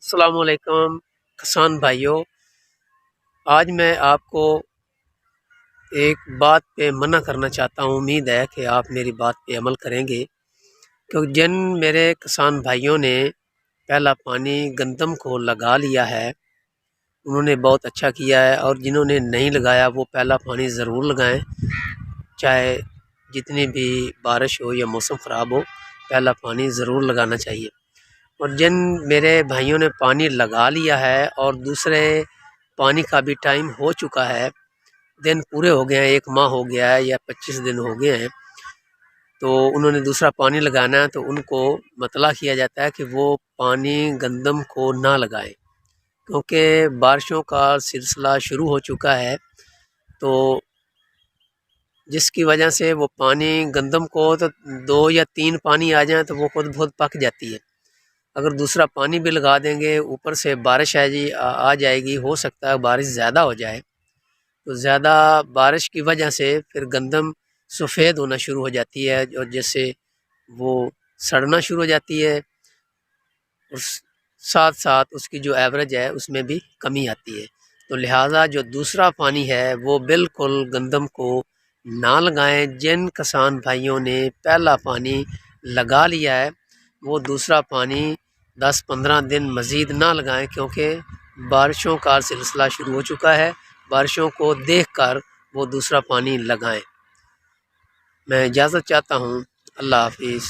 السلام علیکم کسان بھائیوں، آج میں آپ کو ایک بات پہ منع کرنا چاہتا ہوں۔ امید ہے کہ آپ میری بات پہ عمل کریں گے، کیونکہ جن میرے کسان بھائیوں نے پہلا پانی گندم کو لگا لیا ہے انہوں نے بہت اچھا کیا ہے، اور جنہوں نے نہیں لگایا وہ پہلا پانی ضرور لگائیں، چاہے جتنی بھی بارش ہو یا موسم خراب ہو، پہلا پانی ضرور لگانا چاہیے۔ اور جن میرے بھائیوں نے پانی لگا لیا ہے اور دوسرے پانی کا بھی ٹائم ہو چکا ہے، دن پورے ہو گئے ہیں، 1 ماہ ہو گیا ہے یا 25 دن ہو گئے ہیں، تو انہوں نے دوسرا پانی لگانا ہے، تو ان کو مطلع کیا جاتا ہے کہ وہ پانی گندم کو نہ لگائیں، کیونکہ بارشوں کا سلسلہ شروع ہو چکا ہے، تو جس کی وجہ سے وہ پانی گندم کو تو 2 یا 3 پانی آ جائیں تو وہ خود بہت پک جاتی ہے۔ اگر دوسرا پانی بھی لگا دیں گے، اوپر سے بارش آ جائے گی، ہو سکتا ہے بارش زیادہ ہو جائے، تو زیادہ بارش کی وجہ سے پھر گندم سفید ہونا شروع ہو جاتی ہے، اور جیسے وہ سڑنا شروع ہو جاتی ہے، اور ساتھ ساتھ اس کی جو ایوریج ہے اس میں بھی کمی آتی ہے۔ تو لہٰذا جو دوسرا پانی ہے وہ بالکل گندم کو نہ لگائیں۔ جن کسان بھائیوں نے پہلا پانی لگا لیا ہے وہ دوسرا پانی 10-15 دن مزید نہ لگائیں، کیونکہ بارشوں کا سلسلہ شروع ہو چکا ہے۔ بارشوں کو دیکھ کر وہ دوسرا پانی لگائیں۔ میں اجازت چاہتا ہوں۔ اللہ حافظ۔